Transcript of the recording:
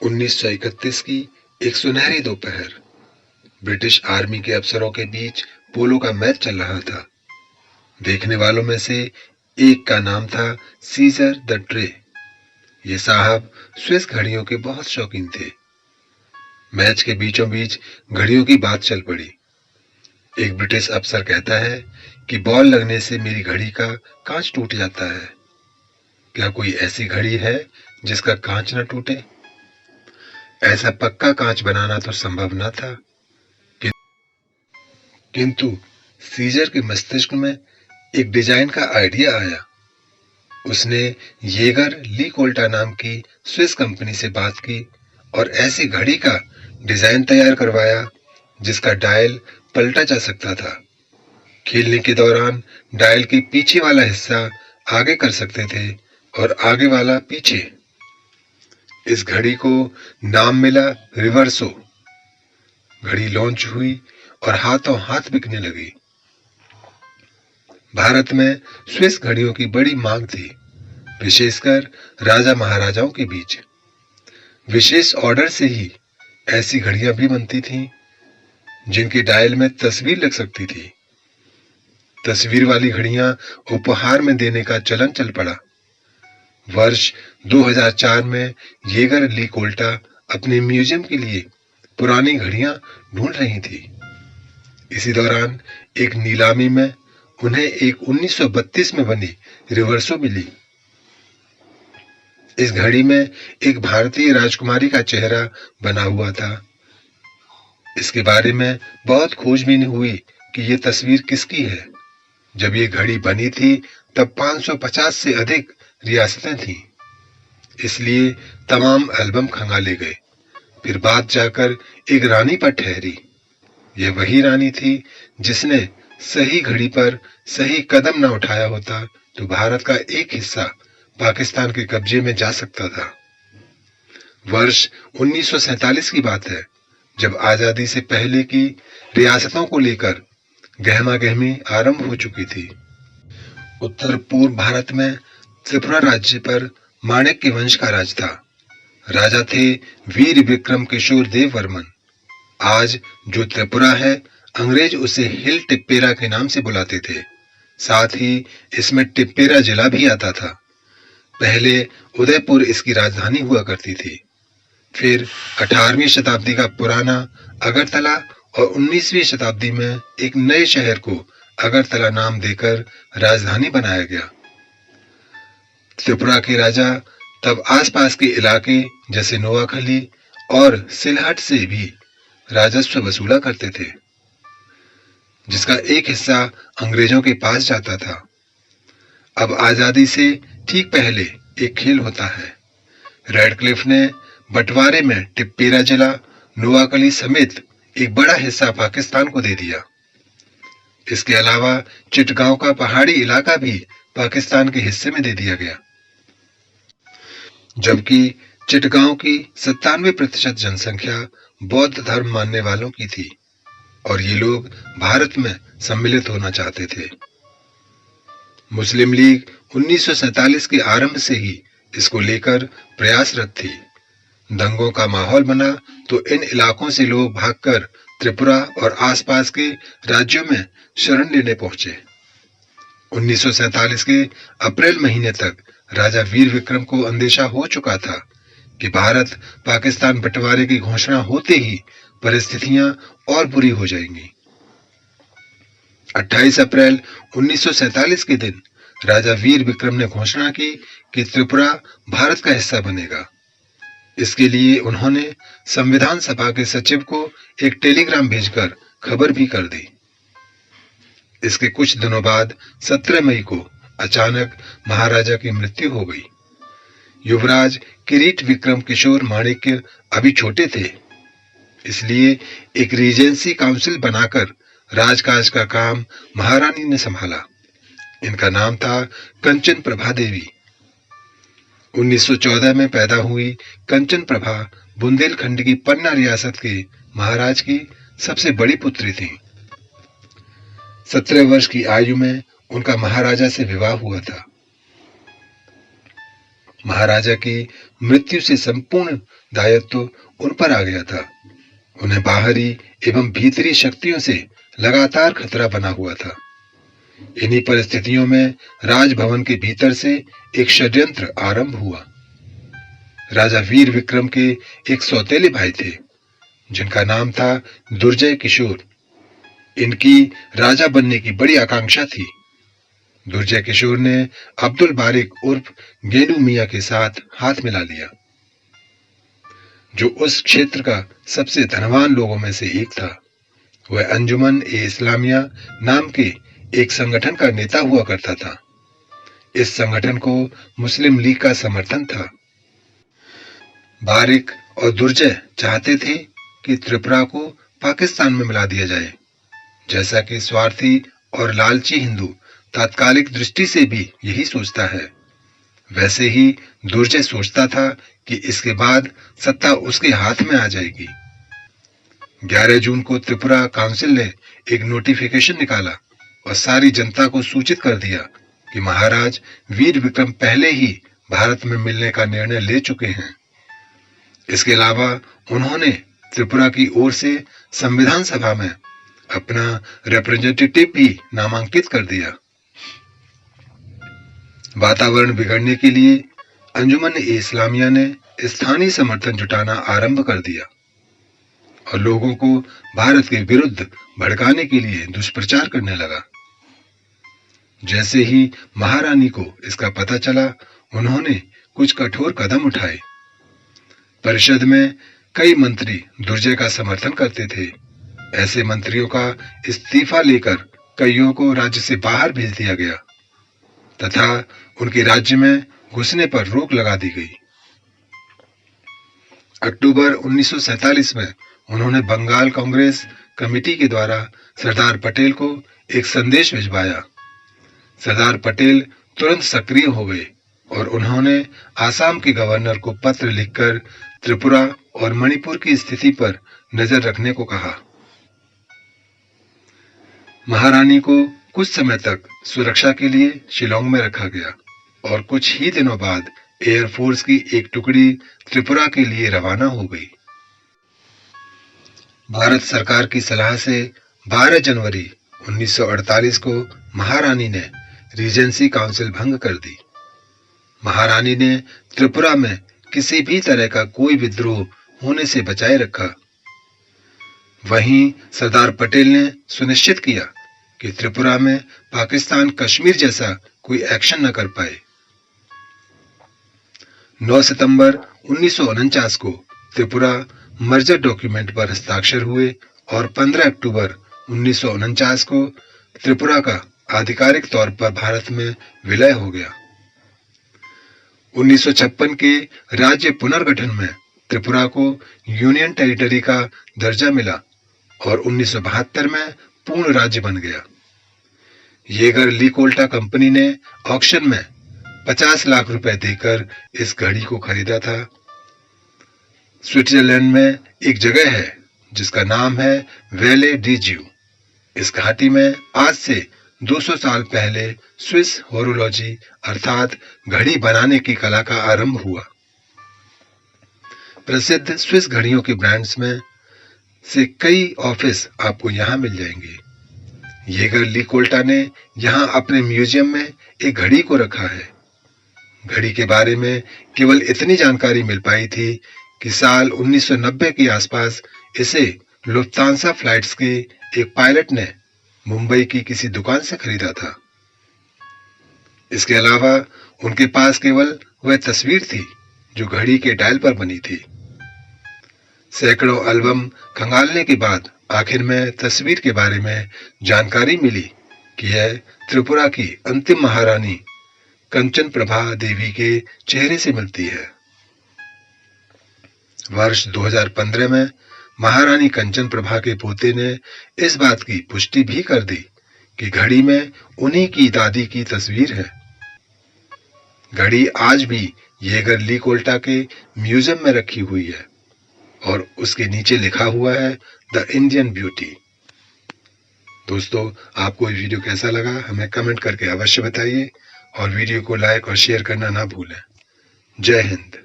1931 की एक सुनहरी दोपहर, ब्रिटिश आर्मी के अफसरों के बीच पोलो का मैच चल रहा था। देखने वालों में से एक का नाम था सीजर द ट्रे। ये साहब स्विस घड़ियों के बहुत शौकीन थे। मैच के बीचों बीच घड़ियों की बात चल पड़ी। एक ब्रिटिश अफसर कहता है कि बॉल लगने से मेरी घड़ी का कांच टूट जाता है। क्या कोई ऐसी घड़ी है जिसका कांच न टूटे? ऐसा पक्का कांच बनाना तो संभव न था, किंतु सीजर के मस्तिष्क में एक डिजाइन का आइडिया आया। उसने येगर ली कोल्टा नाम की स्विस कंपनी से बात की और ऐसी घड़ी का डिजाइन तैयार करवाया जिसका डायल पलटा जा सकता था। खेलने के दौरान डायल के पीछे वाला हिस्सा आगे कर सकते थे और आगे वाला पीछे। इस घड़ी को नाम मिला रिवर्सो। घड़ी लॉन्च हुई और हाथों हाथ बिकने लगी। भारत में स्विस घड़ियों की बड़ी मांग थी, विशेषकर राजा महाराजाओं के बीच। विशेष ऑर्डर से ही ऐसी घड़ियां भी बनती थीं, जिनके डायल में तस्वीर लग सकती थी। तस्वीर वाली घड़ियां उपहार में देने का चलन चल पड़ा। वर्ष 2004 में येगर ली कोल्टा अपने म्यूजियम के लिए पुरानी घड़ियां ढूंढ रही थी। इसी दौरान एक नीलामी में उन्हें एक 1932 में बनी रिवर्सो मिली। इस घड़ी में एक भारतीय राजकुमारी का चेहरा बना हुआ था। इसके बारे में बहुत खोजबीन हुई कि यह तस्वीर किसकी है। जब ये घड़ी बनी थी तब 550 से अधिक रियासतें थीं, इसलिए तमाम एल्बम खंगाले गए। फिर बात जाकर एक रानी पर ठहरी। यह वही रानी थी जिसने सही घड़ी पर सही कदम न उठाया होता तो भारत का एक हिस्सा पाकिस्तान के कब्जे में जा सकता था। वर्ष 1947 की बात है, जब आजादी से पहले की रियासतों को लेकर गहमागहमी आरंभ हो चुकी थी। उत्तर पूर्व भारत में त्रिपुरा राज्य पर माणिक्य वंश का राज था। राजा थे वीर विक्रम किशोर देव वर्मन। आज जो त्रिपुरा है, अंग्रेज उसे हिल टिप्पेरा के नाम से बुलाते थे। साथ ही इसमें टिप्पेरा जिला भी आता था। पहले उदयपुर इसकी राजधानी हुआ करती थी। फिर 18वीं शताब्दी का पुराना अगरतला और 19वीं शताब्दी में एक नए शहर को अगरतला नाम देकर राजधानी बनाया गया। त्रिपुरा के राजा तब आसपास के इलाके जैसे नोआखली और सिलहट से भी राजस्व वसूला करते थे, जिसका एक हिस्सा अंग्रेजों के पास जाता था। अब आजादी से ठीक पहले एक खेल होता है। रेडक्लिफ ने बंटवारे में टिप्पेरा जिला, नोआखली समेत एक बड़ा हिस्सा पाकिस्तान को दे दिया। इसके अलावा चिटगांव का पहाड़ी इलाका भी पाकिस्तान के हिस्से में दे दिया गया, जबकि चिटगांव की 97% जनसंख्या बौद्ध धर्म मानने वालों की थी और ये लोग भारत में सम्मिलित होना चाहते थे। मुस्लिम लीग 1947 के आरंभ से ही इसको लेकर प्रयासरत थी। दंगों का माहौल बना तो इन इलाकों से लोग भागकर त्रिपुरा और आसपास के राज्यों में शरण लेने पहुंचे। 1947 के अप्रैल महीने तक राजा वीर विक्रम को अंदेशा हो चुका था कि भारत पाकिस्तान बंटवारे की घोषणा होते ही परिस्थितियां और बुरी हो जाएंगी। 28 अप्रैल 1947 के दिन राजा वीर विक्रम ने घोषणा की कि त्रिपुरा भारत का हिस्सा बनेगा। इसके लिए उन्होंने संविधान सभा के सचिव को एक टेलीग्राम भेजकर खबर भी कर दी। इसके कुछ दिनों बाद 17 मई को अचानक महाराजा की मृत्यु हो गई। युवराज किरीट विक्रम किशोर माणिक्य अभी छोटे थे, इसलिए एक रीजेंसी काउंसिल बनाकर राजकाज का काम महारानी ने संभाला। इनका नाम था कंचन प्रभा देवी। 1914 में पैदा हुई कंचन प्रभा बुंदेलखंड की पन्ना रियासत के महाराज की सबसे बड़ी पुत्री थी। 17 वर्ष की आयु में उनका महाराजा से विवाह हुआ था। महाराजा की मृत्यु से संपूर्ण दायित्व उन पर आ गया था। उन्हें बाहरी एवं भीतरी शक्तियों से लगातार खतरा बना हुआ था। इन्हीं परिस्थितियों में राजभवन के भीतर से एक षड्यंत्र आरंभ हुआ। राजा वीर विक्रम के एक सौतेले भाई थे जिनका नाम था दुर्जय किशोर। इनकी राजा बनने की बड़ी आकांक्षा थी। दुर्जय किशोर ने अब्दुल बारिक उर्फ गेनू मियां के साथ हाथ मिला लिया, जो उस क्षेत्र का सबसे धनवान लोगों में से एक था। वह अंजुमन ए इस्लामिया नाम के एक संगठन का नेता हुआ करता था। इस संगठन को मुस्लिम लीग का समर्थन था। बारिक और दुर्जय चाहते थे कि त्रिपुरा को पाकिस्तान में मिला दिया जाए, जैसा कि स्वार्थी और लालची हिंदू तात्कालिक दृष्टि से भी यही सोचता है, वैसे ही दुर्जय सोचता था कि इसके बाद सत्ता उसके हाथ में आ जाएगी। 11 जून को त्रिपुरा काउंसिल ने एक नोटिफिकेशन निकाला और सारी जनता को सूचित कर दिया कि महाराज वीर विक्रम पहले ही भारत में मिलने का निर्णय ले चुके हैं। इसके अलावा उन्होंने त्रिपुरा की ओर से संविधान सभा में अपना रिप्रेजेंटेटिव भी नामांकित कर दिया। वातावरण बिगड़ने के लिए अंजुमन ए इस्लामिया ने स्थानीय समर्थन जुटाना आरंभ कर दिया और लोगों को भारत के विरुद्ध भड़काने के लिए दुष्प्रचार करने लगा। जैसे ही महारानी को इसका पता चला, उन्होंने कुछ कठोर कदम उठाए। परिषद में कई मंत्री दुर्जय का समर्थन करते थे। ऐसे मंत्रियों का इस्तीफा लेकर कईयों को राज्य से बाहर भेज दिया गया तथा उनके राज्य में घुसने पर रोक लगा दी गई। अक्टूबर 1947 में उन्होंने बंगाल कांग्रेस कमेटी के द्वारा सरदार पटेल को एक संदेश भिजवाया। सरदार पटेल तुरंत सक्रिय हो गए और उन्होंने आसाम के गवर्नर को पत्र लिखकर त्रिपुरा और मणिपुर की स्थिति पर नजर रखने को कहा। महारानी को कुछ समय तक सुरक्षा के लिए शिलोंग में रखा गया और कुछ ही दिनों बाद एयरफोर्स की एक टुकड़ी त्रिपुरा के लिए रवाना हो गई। भारत सरकार की सलाह से 12 जनवरी 1948 को महारानी ने रीजेंसी काउंसिल भंग कर दी। महारानी ने त्रिपुरा में किसी भी तरह का कोई विद्रोह होने से बचाए रखा। वहीं सरदार पटेल ने सुनिश्चित किया कि त्रिपुरा में पाकिस्तान कश्मीर जैसा कोई एक्शन न कर पाए। 9 सितंबर 1949 को त्रिपुरा मर्जर डॉक्यूमेंट पर हस्ताक्षर हुए और 15 अक्टूबर 1949 को त्रिपुरा का आधिकारिक तौर पर भारत में विलय हो गया। 1956 के राज्य पुनर्गठन में त्रिपुरा को यूनियन टेरिटरी का दर्जा मिला और 1972 में पूर्ण राज्य बन गया। येगर लीकोल्टा कंपनी ने ऑक्शन में 50 लाख रुपए देकर इस घड़ी को खरीदा था। स्विट्जरलैंड में एक जगह है जिसका नाम है वेले डी ज्यू। इस घाटी में आज से 200 साल पहले स्विस होरोलॉजी अर्थात घड़ी बनाने की कला का आरंभ हुआ। प्रसिद्ध स्विस घड़ियों के ब्रांड्स में से कई ऑफिस आपको यहाँ मिल जाएंगे। येगर लीकोल्टा ने यहाँ अपने म्यूजियम में एक घड़ी को रखा है। घड़ी के बारे में केवल इतनी जानकारी मिल पाई थी कि साल 1990 के आसपास इसे लुफ्तांसा फ्लाइट्स के एक पायलट ने मुंबई की किसी दुकान से खरीदा था। इसके अलावा उनके पास केवल वह तस्वीर थी जो घड़ी के डायल पर बनी थी। सैकड़ों एल्बम खंगालने के बाद आखिर में तस्वीर के बारे में जानकारी मिली कि यह त्रिपुरा की अंतिम महारानी कंचन प्रभा देवी के चेहरे से मिलती है। वर्ष 2015 में महारानी कंचन प्रभा के पोते ने इस बात की पुष्टि भी कर दी कि घड़ी में उन्हीं की दादी की तस्वीर है। घड़ी आज भी येगर लीकोल्टा के म्यूजियम में रखी हुई है और उसके नीचे लिखा हुआ है द इंडियन ब्यूटी। दोस्तों, आपको ये वीडियो कैसा लगा हमें कमेंट करके अवश्य बताइए और वीडियो को लाइक और शेयर करना ना भूलें। जय हिंद।